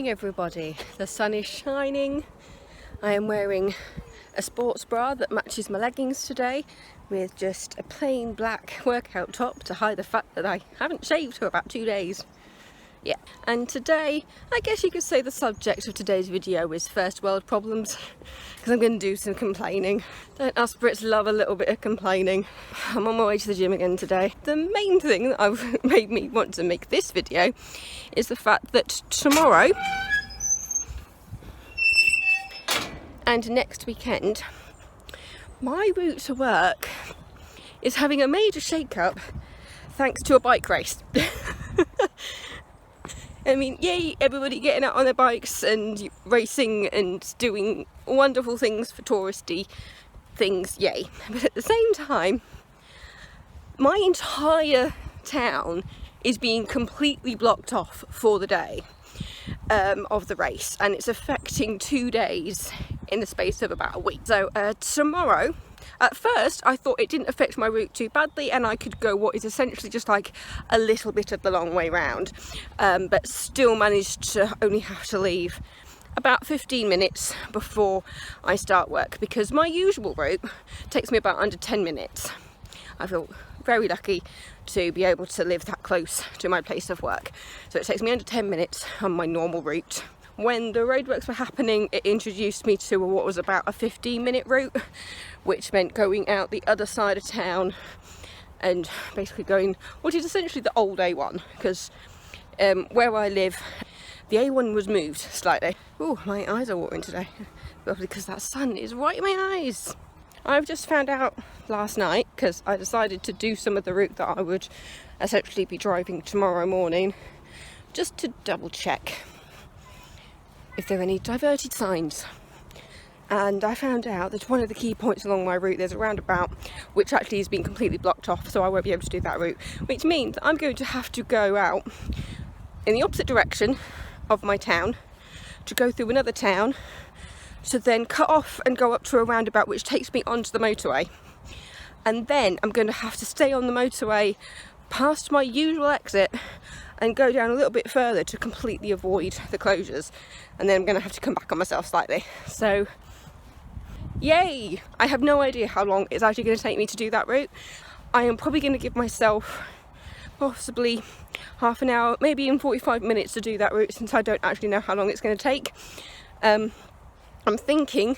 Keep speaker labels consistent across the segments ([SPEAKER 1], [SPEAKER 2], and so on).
[SPEAKER 1] morning everybody. The sun is shining. I am wearing a sports bra that matches my leggings today with just a plain black workout top to hide the fact that I haven't shaved for about 2 days. Yeah, and today, I guess you could say the subject of today's video is first world problems, because I'm going to do some complaining. Don't us Brits love a little bit of complaining? I'm on my way to the gym again today. The main thing that made me want to make this video is the fact that tomorrow and next weekend, my route to work is having a major shake-up thanks to a bike race. I mean, yay, everybody getting out on their bikes and racing and doing wonderful things for touristy things, yay. But at the same time, my entire town is being completely blocked off for the day of the race, and it's affecting 2 days in the space of about a week. So tomorrow, at first I thought it didn't affect my route too badly and I could go what is essentially just like a little bit of the long way round, but still managed to only have to leave about 15 minutes before I start work, because my usual route takes me about under 10 minutes. I feel very lucky to be able to live that close to my place of work, so it takes me under 10 minutes on my normal route. When the roadworks were happening, it introduced me to what was about a 15-minute route, which meant going out the other side of town and basically going what is essentially the old A1, because where I live, the A1 was moved slightly. Oh, my eyes are watering today, probably because that sun is right in my eyes. I've just found out last night, because I decided to do some of the route that I would essentially be driving tomorrow morning, just to double check if there are any diverted signs. And I found out that one of the key points along my route, there's a roundabout which actually has been completely blocked off, so I won't be able to do that route, which means that I'm going to have to go out in the opposite direction of my town to go through another town to then cut off and go up to a roundabout which takes me onto the motorway, and then I'm going to have to stay on the motorway past my usual exit and go down a little bit further to completely avoid the closures, and then I'm going to have to come back on myself slightly. So yay! I have no idea how long it's actually going to take me to do that route. I am probably going to give myself possibly half an hour, maybe even 45 minutes to do that route, since I don't actually know how long it's going to take. I'm thinking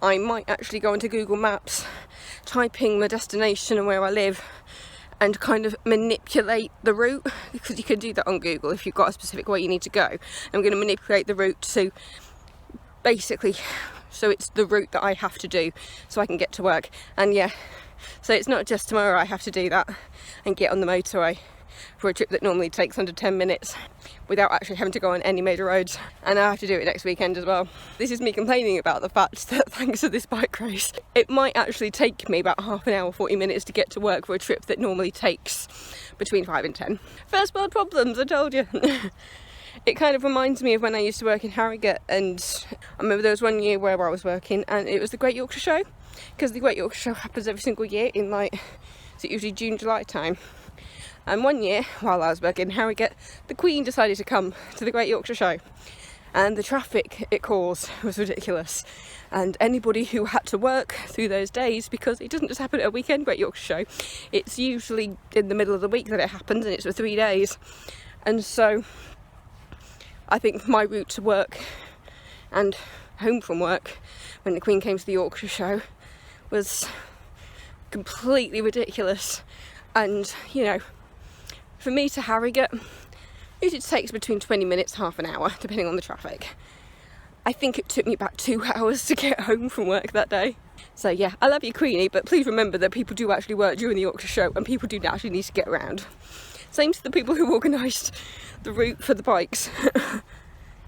[SPEAKER 1] I might actually go into Google Maps, typing the destination and where I live, and kind of manipulate the route, because you can do that on Google if you've got a specific way you need to go. I'm going to manipulate the route to basically, so it's the route that I have to do so I can get to work. And yeah, so it's not just tomorrow I have to do that and get on the motorway for a trip that normally takes under 10 minutes without actually having to go on any major roads, and I have to do it next weekend as well. This is me complaining about the fact that thanks to this bike race, it might actually take me about half an hour, 40 minutes to get to work for a trip that normally takes between 5 and 10. First world problems, I told you. It kind of reminds me of when I used to work in Harrogate, and I remember there was one year where I was working and it was the Great Yorkshire Show, because the Great Yorkshire Show happens every single year in is it usually June, July time. And one year, while I was working in Harrogate, the Queen decided to come to the Great Yorkshire Show, and the traffic it caused was ridiculous. And anybody who had to work through those days, because it doesn't just happen at a weekend Great Yorkshire Show, it's usually in the middle of the week that it happens, and it's for 3 days. And so I think my route to work and home from work when the Queen came to the Yorkshire Show was completely ridiculous. And you know, for me to Harrogate, usually it takes between 20 minutes, half an hour, depending on the traffic. I think it took me about 2 hours to get home from work that day. So yeah, I love you, Queenie, but please remember that people do actually work during the Yorkshire Show, and people do actually need to get around. Same to the people who organised the route for the bikes.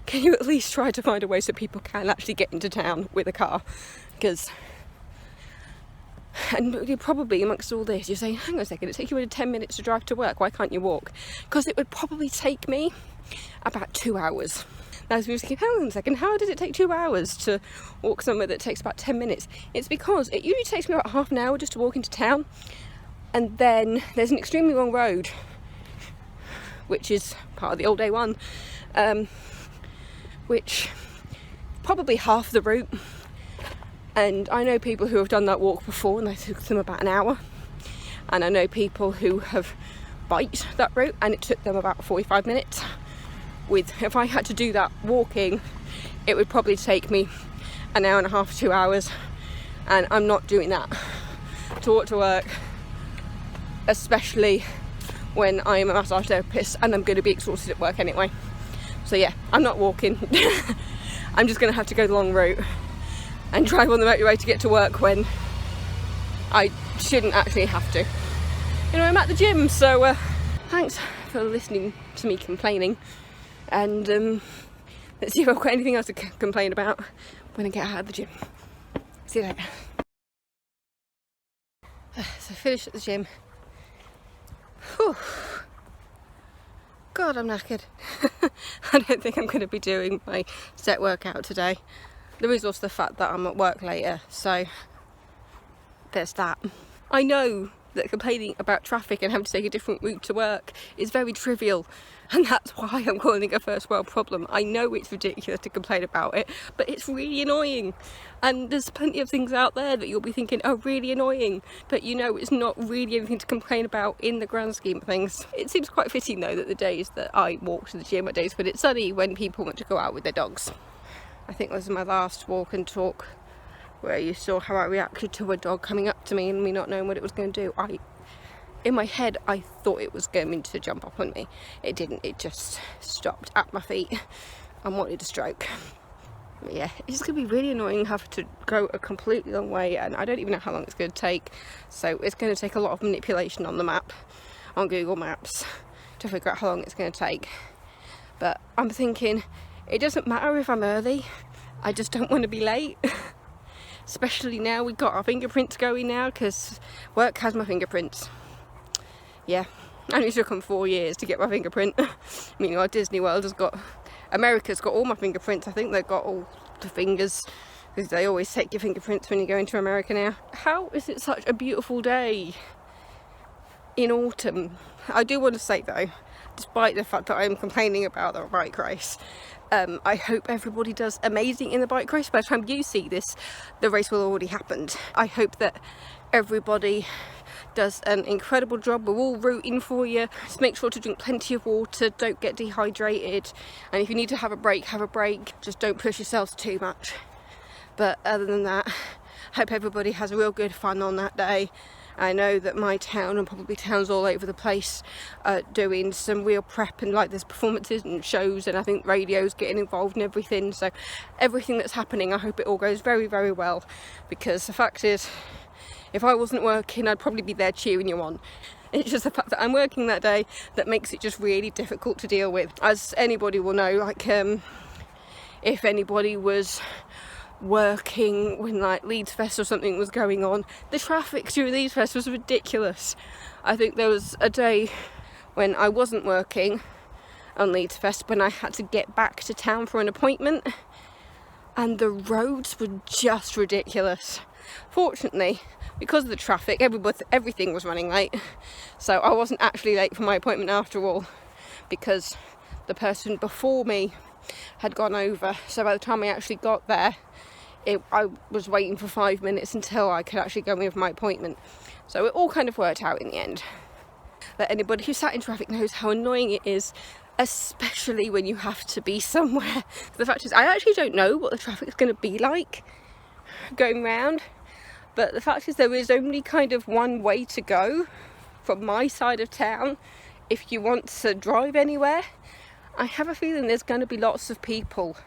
[SPEAKER 1] Can you at least try to find a way so people can actually get into town with a car? Because, and you're probably, amongst all this, you're saying, hang on a second, it takes you only 10 minutes to drive to work, why can't you walk? Because it would probably take me about 2 hours. Now, I was thinking, hang on a second, how does it take 2 hours to walk somewhere that takes about 10 minutes? It's because it usually takes me about half an hour just to walk into town, and then there's an extremely long road, which is part of the old A1, which probably half the route. And I know people who have done that walk before and they took them about an hour. And I know people who have biked that route and it took them about 45 minutes. If I had to do that walking, it would probably take me an hour and a half, 2 hours. And I'm not doing that to walk to work, especially when I am a massage therapist and I'm going to be exhausted at work anyway. So yeah, I'm not walking. I'm just going to have to go the long route and drive on the motorway to get to work when I shouldn't actually have to. You know, I'm at the gym, so thanks for listening to me complaining. And let's see if I've got anything else to complain about when I get out of the gym. See you later. So finished at the gym. Whew. God, I'm knackered. I don't think I'm going to be doing my set workout today. There is also the fact that I'm at work later, so there's that. I know that complaining about traffic and having to take a different route to work is very trivial, and that's why I'm calling it a first world problem. I know it's ridiculous to complain about it, but it's really annoying. And there's plenty of things out there that you'll be thinking are really annoying, but you know it's not really anything to complain about in the grand scheme of things. It seems quite fitting though that the days that I walk to the gym are days when it's sunny, when people want to go out with their dogs. I think this is my last walk and talk where you saw how I reacted to a dog coming up to me and me not knowing what it was going to do. In my head, I thought it was going to jump up on me. It didn't. It just stopped at my feet and wanted to stroke. But yeah, it's just going to be really annoying having to go a completely long way, and I don't even know how long it's going to take. So it's going to take a lot of manipulation on the map, on Google Maps, to figure out how long it's going to take. But I'm thinking, it doesn't matter if I'm early. I just don't want to be late. Especially now we've got our fingerprints going now, because work has my fingerprints. Yeah, and it took them 4 years to get my fingerprint. Meanwhile, Disney World has got, America's got all my fingerprints. I think they've got all the fingers, because they always take your fingerprints when you go into America now. How is it such a beautiful day in autumn? I do want to say though, despite the fact that I'm complaining about the bike race, I hope everybody does amazing in the bike race. By the time you see this, the race will have already happened. I hope that everybody does an incredible job. We're all rooting for you. Just make sure to drink plenty of water, don't get dehydrated, and if you need to have a break, have a break. Just don't push yourselves too much. But other than that, I hope everybody has a real good fun on that day. I know that my town, and probably towns all over the place, are doing some real prep, and like there's performances and shows, and I think radio's getting involved in everything. So everything that's happening, I hope it all goes very, very well, because the fact is, if I wasn't working, I'd probably be there cheering you on. It's just the fact that I'm working that day that makes it just really difficult to deal with. As anybody will know, like if anybody was working when like Leeds Fest or something was going on, the traffic during Leeds Fest was ridiculous. I think there was a day when I wasn't working on Leeds Fest when I had to get back to town for an appointment, and the roads were just ridiculous. Fortunately, because of the traffic, everything was running late, so I wasn't actually late for my appointment after all, because the person before me had gone over. So by the time I actually got there, I was waiting for 5 minutes until I could actually go in for my appointment. So it all kind of worked out in the end. But anybody who sat in traffic knows how annoying it is, especially when you have to be somewhere. The fact is, I actually don't know what the traffic's going to be like going round, but the fact is there is only kind of one way to go from my side of town if you want to drive anywhere. I have a feeling there's going to be lots of people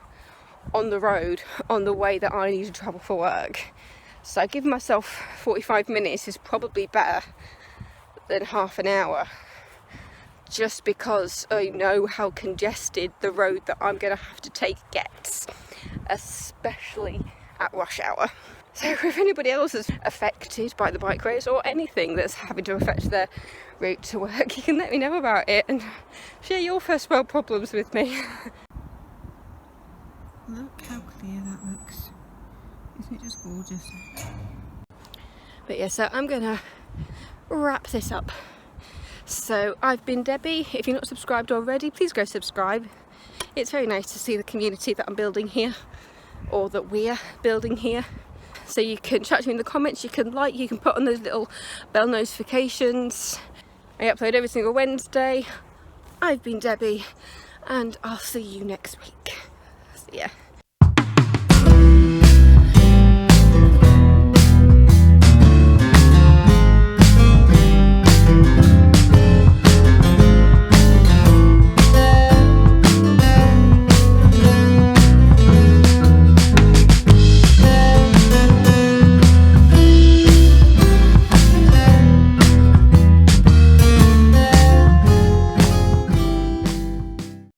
[SPEAKER 1] on the road on the way that I need to travel for work, so giving myself 45 minutes is probably better than half an hour, just because I know how congested the road that I'm going to have to take gets, especially at rush hour. So if anybody else is affected by the bike race or anything that's having to affect their route to work, you can let me know about it and share your first world problems with me. Look how clear that looks. Isn't it just gorgeous? But yeah, so I'm gonna wrap this up. So I've been Debbie. If you're not subscribed already, please go subscribe. it's very nice to see the community that I'm building here, or that we're building here. So you can chat to me in the comments, you can like, you can put on those little bell notifications. I upload every single Wednesday. I've been Debbie, and I'll see you next week. See ya.